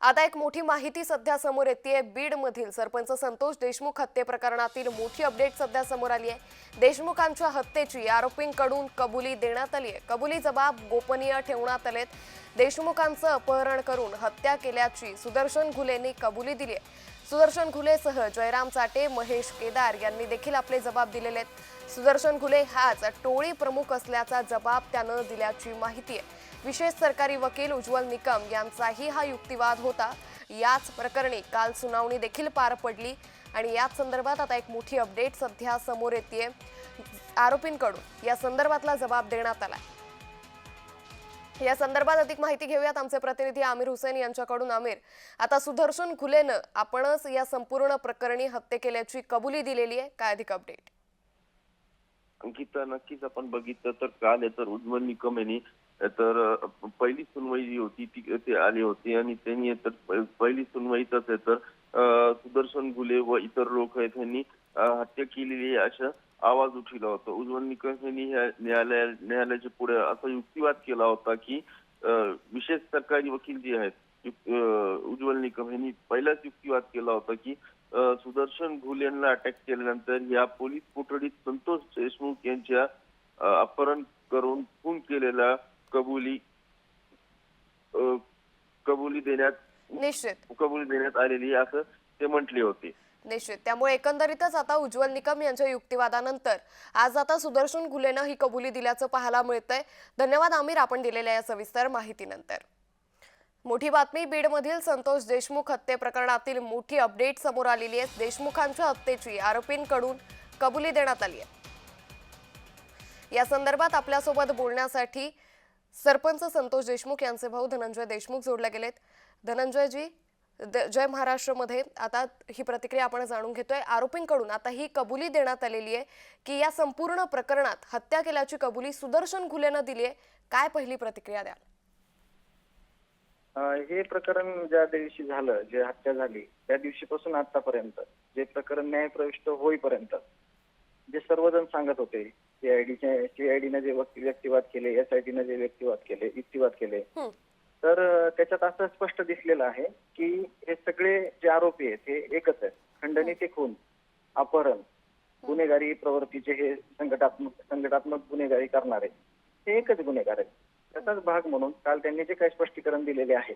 आता एक मोठी माहिती सध्या समोर येतेय। बीड मधील सरपंच संतोष देशमुख हत्ये प्रकरणातील मोठी अपडेट सध्या समोर आली आहे। देशमुखांच्या हत्येची आरोपींकडून कबुली देण्यात आली आहे। कबुली जबाब गोपनीय ठेवण्यात आलेत। देशमुखांचं अपहरण करून हत्या केल्याची सुदर्शन घुलेंनी कबुली दिली आहे। सुदर्शन घुलेसह जयराम चाटे, महेश केदार यांनी देखील आपले जबाब दिलेले आहेत। सुदर्शन घुले हाच टोळी प्रमुख असल्याचा जबाब त्यानं दिल्याची माहिती आहे। विशेष सरकारी वकील उज्ज्वल निकम यांचाही हा युक्तिवाद होता। याच प्रकरणी काल सुनावणी देखील पार पडली आणि याच संदर्भात आता एक मोठी अपडेट सध्या समोर येतेय। आरोपींकडून या संदर्भातला जबाब देण्यात आला। या संदर्भात अधिक माहिती घेऊयात आमचे प्रतिनिधी आमिर हुसैन यांच्याकडून। आमिर, आता सुदर्शन घुलेनं आपणच या संपूर्ण प्रकरणी हत्या केल्याची कबुली दिलेली आहे, काय अधिक अपडेट? अंकिता, नक्कीच आपण बघितलं तर काल तर उज्ज्वल निकम यांनी तर पहिली सुनवाई जी होती ती आली होती आणि त्यांनी तर पहिली सुनवाईतच तर सुदर्शन घुले व इतर लोक आहेत यांनी हत्या केलेली अशा आवाज उठविला होता। उज्ज्वल निकम यांनी न्यायालयाच्या पुढे असा युक्तिवाद केला होता की विशेष सरकारी वकील जे आहेत उज्ज्वल निकम यांनी पहिलाच युक्तिवाद केला होता की सुदर्शन घुले यांना अटक केल्यानंतर या पोलीस कोठडीत संतोष देशमुख यांच्या अपहरण करून खून केलेला कबुली देण्यात आलेली असं ते म्हटले होते। निश्चित, त्यामुळे एकंदरीतच आता उज्ज्वल निकम यांच्या युक्तिवादानंतर आज आता सुदर्शन घुलेनं ही कबुली दिल्याचं पाहायला मिळतंय। धन्यवाद आमिर, आपण दिलेल्या या सविस्तर माहितीनंतर। मोठी बातमी, बीडमधील संतोष देशमुख हत्ये प्रकरणातील मोठी अपडेट समोर आलेली आहे। देशमुखांच्या हत्येची आरोपींकडून कबुली देण्यात आली आहे। या संदर्भात आपल्यासोबत बोलण्यासाठी सरपंच संतोष देशमुख यांचे भाऊ धनंजय देशमुख जोडले गेलेत। धनंजयजी, जय महाराष्ट्रमध्ये आता ही प्रतिक्रिया आपण जाणून घेतोय। आरोपींकडून आता ही कबुली देण्यात आलेली आहे की या संपूर्ण प्रकरणात हत्या केल्याची कबुली सुदर्शन घुलेनं दिली आहे, काय पहिली प्रतिक्रिया द्याल? हे प्रकरण ज्या दिवशी झालं, जे हत्या झाली त्या दिवशीपासून आतापर्यंत जे प्रकरण न्यायप्रविष्ट होईपर्यंत जे सर्वजण सांगत होते, सीआयडीने जे व्यक्तिवाद केले, एसआयटीने जे युक्तिवाद केले, तर त्याच्यात असं स्पष्ट दिसलेलं आहे की हे सगळे जे आरोपी आहेत हे एकच आहेत। खंडणी ते खून, अपहरण, गुन्हेगारी प्रवृत्तीचे हे संघटनात्मक गुन्हेगारी करणारे हे एकच गुन्हेगार आहेत। त्याचाच भाग म्हणून काल त्यांनी जे काही स्पष्टीकरण दिलेले आहे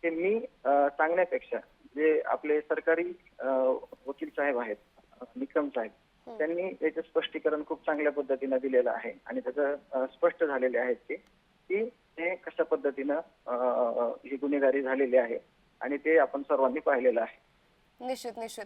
ते मी सांगण्यापेक्षा जे आपले सरकारी वकील साहेब आहेत निकम साहेब, त्यांनी याचं स्पष्टीकरण खूप चांगल्या पद्धतीने दिलेलं आहे आणि त्याचं स्पष्ट झालेले आहे की हे कशा पद्धतीनं ही गुन्हेगारी झालेली आहे आणि ते आपण सर्वांनी पाहिलेलं आहे। निश्चित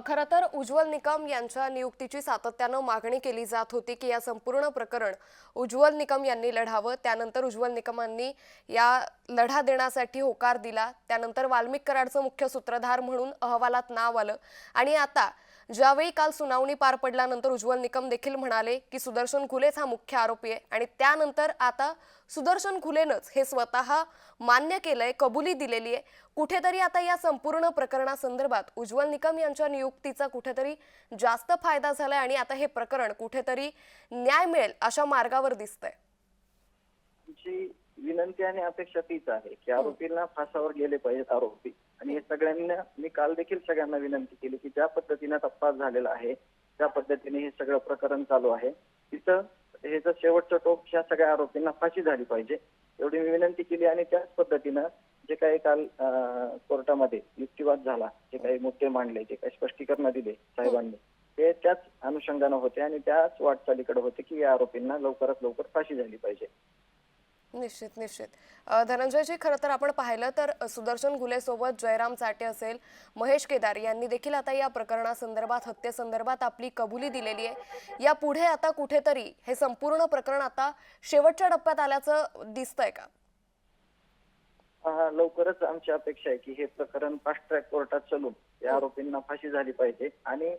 खरं तर उज्ज्वल निकम यांच्या नियुक्तीची सातत्यानं मागणी केली जात होती की या संपूर्ण प्रकरण उज्ज्वल निकम यांनी लढावं। त्यानंतर उज्ज्वल निकमांनी या लढा देण्यासाठी होकार दिला। त्यानंतर वाल्मिक कराडचं मुख्य सूत्रधार म्हणून अहवालात नाव आलं आणि आता ज्यावेळी काल सुनावणी पार पडल्यानंतर उज्ज्वल निकम देखील म्हणाले की सुदर्शन घुलेच हा मुख्य आरोपी आहे आणि त्यानंतर आता सुदर्शन घुलेनंच हे स्वतः मान्य केलंय, कबुली दिलेली आहे। कुठेतरी आता या संपूर्ण प्रकरणासंदर्भात उज्ज्वल निकम यांच्या नियुक्तीचा कुठेतरी जास्त फायदा झालाय आणि आता हे प्रकरण कुठेतरी न्याय मिळेल अशा मार्गावर दिसतंय। विनंती आणि अपेक्षा तीच आहे की आरोपींना फासावर गेले पाहिजेत आरोपी, आणि हे सगळ्यांना मी काल देखील सगळ्यांना विनंती केली की ज्या पद्धतीने तपास झालेला आहे, ज्या पद्धतीने हे सगळं प्रकरण चालू आहे, तिथं हे जर शेवटचं टोक ह्या सगळ्या आरोपींना फाशी झाली पाहिजे एवढी मी विनंती केली। आणि त्याच पद्धतीनं जे काही काल कोर्टामध्ये युक्तिवाद झाला, जे काही मुद्दे मांडले, जे काही स्पष्टीकरण दिले साहेबांनी, ते त्याच अनुषंगाने होते आणि त्याच वाटचालीकडे होते की या आरोपींना लवकरात लवकर फाशी झाली पाहिजे। निश्चित धनंजयजी, खरं तर आपण पाहिलं तर सुदर्शन घुलेसोबत जयराम चाटे असेल, महेश केदार यांनी देखील आता या प्रकरणासंदर्भात, हत्येसंदर्भात आपली कबुली दिलेली आहे। या पुढे आता कुठेतरी हे संपूर्ण प्रकरण आता शेवटच्या टप्प्यात आल्याचं दिसतंय का? लवकरच आमची अपेक्षा आहे की हे प्रकरण फास्ट ट्रॅक कोर्टात चालून या आरोपींना फाशी झाली पाहिजे आणि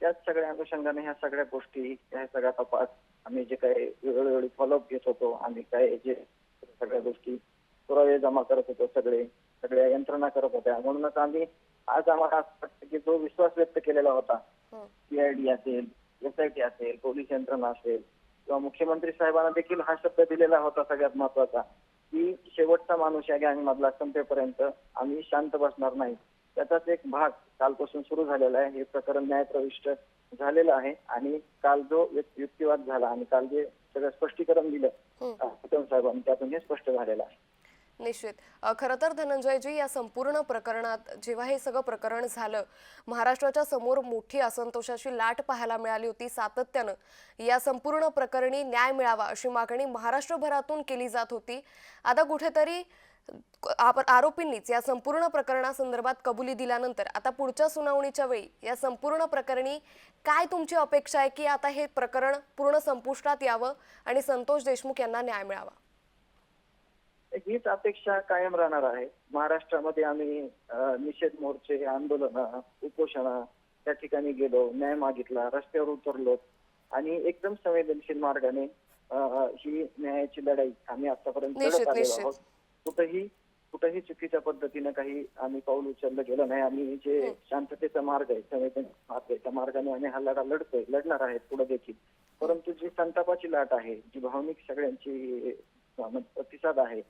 त्याच सगळ्या अनुषंगाने ह्या सगळ्या गोष्टी, ह्या सगळा तपास आम्ही जे काही वेळोवेळी फॉलोअप घेत होतो, आम्ही काय जे सगळ्या गोष्टी पुरावे जमा करत होतो, सगळ्या यंत्रणा करत होत्या, म्हणूनच आम्ही आज आम्हाला असं वाटतं की जो विश्वास व्यक्त केलेला होता, सीआयडी असेल, एसआयटी असेल, पोलीस यंत्रणा असेल किंवा मुख्यमंत्री साहेबांना देखील हा शब्द दिलेला होता सगळ्यात महत्वाचा की शेवटचा माणूस या गँग मधला संपेपर्यंत आम्ही शांत बसणार नाही. त्याचाच एक भाग कालपासून सुरू झालेला आहे. हे प्रकरण न्यायप्रविष्ट झालेलं आहे आणि काल जो युक्तिवाद झाला आणि काल जे सगळं स्पष्टीकरण दिलं हुकम साहेबांनी, त्यातून हे स्पष्ट झालेलं आहे. निश्चित. खरं तर धनंजयजी, या संपूर्ण प्रकरणात जेव्हा हे सगळं प्रकरण झालं, महाराष्ट्राच्या समोर मोठी असंतोषाची लाट पाहायला मिळाली होती. सातत्यानं या संपूर्ण प्रकरणी न्याय मिळावा अशी मागणी महाराष्ट्रभरातून केली जात होती. आता कुठेतरी आरोपींनीच या संपूर्ण प्रकरणासंदर्भात कबुली दिल्यानंतर आता पुढच्या सुनावणीच्या वेळी या संपूर्ण प्रकरणी काय तुमची अपेक्षा आहे की आता हे प्रकरण पूर्ण संपुष्टात यावं आणि संतोष देशमुख यांना न्याय मिळावा? हीच अपेक्षा कायम राहणार आहे. महाराष्ट्रामध्ये आम्ही निषेध मोर्चे, आंदोलन, उपोषण त्या ठिकाणी गेलो, न्याय मागितला, रस्त्यावर उतरलो आणि एकदम संवेदनशील मार्गाने ही न्यायाची लढाई आम्ही आतापर्यंत लढत आलेलो आहोत. कुठेही चुकीच्या पद्धतीने काही आम्ही पाऊल उचललं गेलं नाही. आम्ही जे शांततेचा मार्ग आहे, संवेदनशील मार्ग आहे, त्या मार्गाने आम्ही हा लढा लढणार आहे पुढे देखील. परंतु जी संतापाची लाट आहे, जी भावनिक सगळ्यांची प्रतिसाद आहे,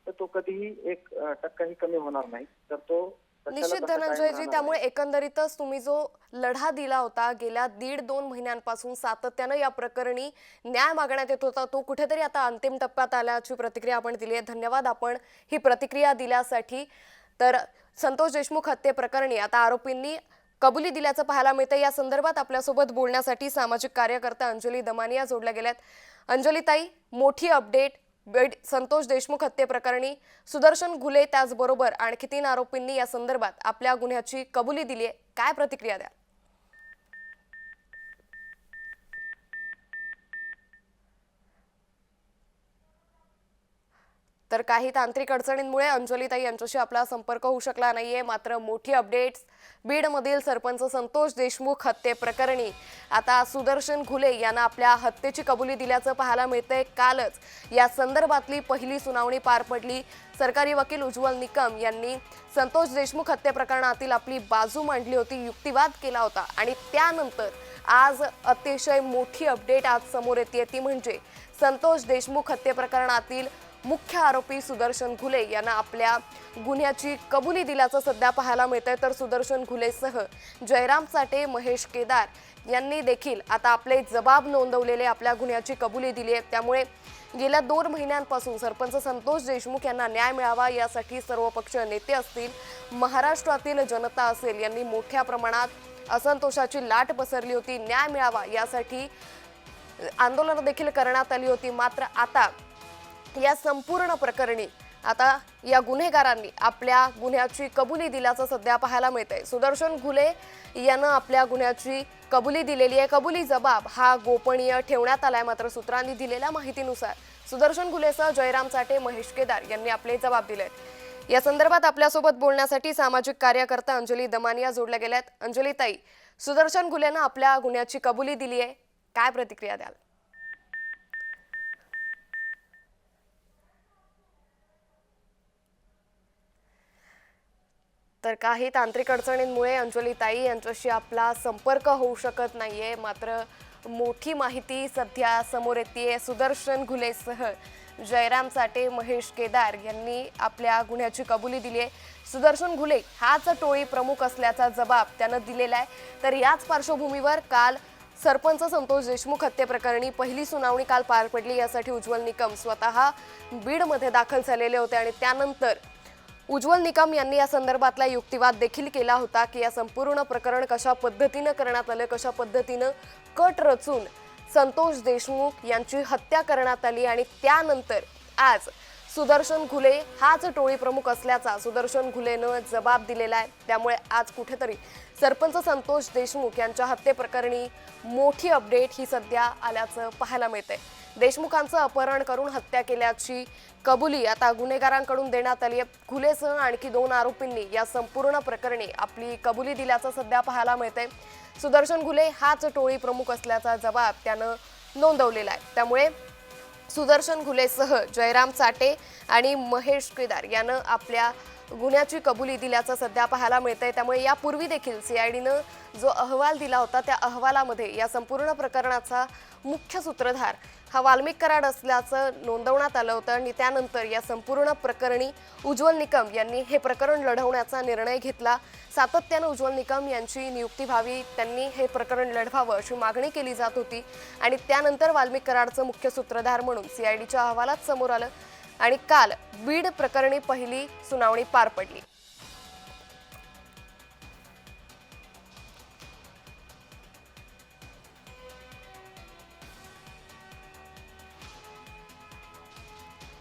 तर तो कधीही 1% कमी होणार नाही. तर तो निश्चित धनंजयजी, त्यामुळे एकंदरीतच तुम्ही जो लढा दिला होता गेल्या 1.5-2 महिन्यांपासून सातत्यानं या प्रकरणी न्याय मागण्यात येत होता, तो कुठेतरी आता अंतिम टप्प्यात आल्याची प्रतिक्रिया आपण दिली आहे. धन्यवाद आपण ही प्रतिक्रिया दिल्यासाठी. तर संतोष देशमुख हत्ये प्रकरणी आता आरोपींनी कबुली दिल्याचं पाहायला मिळतं. या संदर्भात आपल्यासोबत बोलण्यासाठी सामाजिक कार्यकर्ता अंजली दमानिया जोडल्या गेल्यात. अंजलीताई, मोठी अपडेट संतोष देशमुख हत्ये प्रकरणी सुदर्शन घुले त्याचबरोबर आणखी 3 आरोपींनी या संदर्भात आपल्या गुन्ह्याची कबुली दिली आहे. काय प्रतिक्रिया द्या? तर काही तांत्रिक अडचणींमुळे अंजलीताई यांच्याशी आपला संपर्क होऊ शकला नाहीये. मात्र मोठी अपडेट्स, बीडमधील सरपंच संतोष देशमुख हत्ये प्रकरणी आता सुदर्शन घुले यांना आपल्या हत्येची कबुली दिल्याचं पाहायला मिळतंय. कालच या संदर्भातली पहिली सुनावणी पार पडली. सरकारी वकील उज्ज्वल निकम यांनी संतोष देशमुख हत्ये प्रकरणातील आपली बाजू मांडली होती, युक्तिवाद केला होता आणि त्यानंतर आज अतिशय मोठी अपडेट आज समोर येते, ती म्हणजे संतोष देशमुख हत्ये प्रकरणातील मुख्य आरोपी सुदर्शन घुले यांना आपल्या गुन्ह्याची कबुली दिल्याचं सध्या पाहायला मिळतंय. तर सुदर्शन घुलेसह जयराम चाटे, महेश केदार यांनी देखील आता आपले जबाब नोंदवलेले आपल्या गुन्ह्याची कबुली दिली आहे. त्यामुळे गेल्या 2 महिन्यांपासून सरपंच संतोष देशमुख यांना न्याय मिळावा यासाठी सर्वपक्षीय नेते असतील, महाराष्ट्रातील जनता असेल, यांनी मोठ्या प्रमाणात असंतोषाची लाट पसरली होती. न्याय मिळावा यासाठी आंदोलन देखील करण्यात आली होती. मात्र आता या संपूर्ण प्रकरणी आता या गुन्हेगारांनी आपल्या गुन्ह्याची कबुली दिल्याचं सध्या पाहायला मिळतंय. सुदर्शन घुले यानं आपल्या गुन्ह्याची कबुली दिलेली आहे. कबुली जबाब हा गोपनीय ठेवण्यात आलाय. मात्र सूत्रांनी दिलेल्या माहितीनुसार सुदर्शन घुलेसह जयराम चाटे, महेश केदार यांनी आपले जबाब दिलेत. या संदर्भात आपल्यासोबत बोलण्यासाठी सामाजिक कार्यकर्ता अंजली दमानिया जोडल्या गेल्यात. अंजलीताई, सुदर्शन घुलेनं आपल्या गुन्ह्याची कबुली दिली आहे, काय प्रतिक्रिया द्याल? तर काही तांत्रिक अडचणींमुळे अंजलीताई यांच्याशी आपला संपर्क होऊ शकत नाहीये. मात्र मोठी माहिती सध्या समोर येते. सुदर्शन घुलेसह जयराम चाटे, महेश केदार यांनी आपल्या गुन्ह्याची कबुली दिली आहे. सुदर्शन घुले हाच टोळी प्रमुख असल्याचा जबाब त्यानं दिलेला आहे. तर याच पार्श्वभूमीवर काल सरपंच संतोष देशमुख हत्ये प्रकरणी पहिली सुनावणी काल पार पडली. यासाठी उज्ज्वल निकम स्वतः बीडमध्ये दाखल झालेले होते आणि त्यानंतर उज्ज्वल निकम यांनी या संदर्भातला युक्तिवाद देखील केला होता की या संपूर्ण प्रकरण कशा पद्धतीनं करण्यात आलं, कशा पद्धतीनं कट रचून संतोष देशमुख यांची हत्या करण्यात आली आणि त्यानंतर आज सुदर्शन घुले हाच टोळी प्रमुख असल्याचा सुदर्शन घुलेनं जबाब दिलेला आहे. त्यामुळे आज कुठेतरी सरपंच संतोष देशमुख यांच्या हत्ये प्रकरणी मोठी अपडेट ही सध्या आल्याचं पाहायला मिळतंय. देशमुखांचं अपहरण करून हत्या केल्याची कबुली आता गुन्हेगारांकडून देण्यात आली आहे. घुलेसह आणखी 2 आरोपींनी या संपूर्ण प्रकरणी आपली कबुली दिल्याचं सध्या पाहायला मिळतंय. सुदर्शन घुले हाच टोळी प्रमुख असल्याचा जबाब त्यानं नोंदवलेला आहे. त्यामुळे सुदर्शन घुलेसह जयराम चाटे आणि महेश केदार यानं आपल्या गुन्ह्याची कबुली दिल्याचं सध्या पाहायला मिळतंय। त्यामुळे यापूर्वी देखील सीआयडीनं जो अहवाल दिला होता त्या अहवालामध्ये या संपूर्ण प्रकरणाचा मुख्य सूत्रधार हा वाल्मिक कराड असल्याचं नोंदवण्यात आलं होतं आणि त्यानंतर या संपूर्ण प्रकरणी उज्ज्वल निकम यांनी हे प्रकरण लढवण्याचा निर्णय घेतला। सातत्यानं उज्ज्वल निकम यांची नियुक्ती व्हावी, त्यांनी हे प्रकरण लढवावं अशी मागणी केली जात होती आणि त्यानंतर वाल्मिक कराडचं मुख्य सूत्रधार म्हणून सीआयडीच्या अहवालात समोर आलं आणि काल बीड प्रकरणी पहिली सुनावणी पार पडली।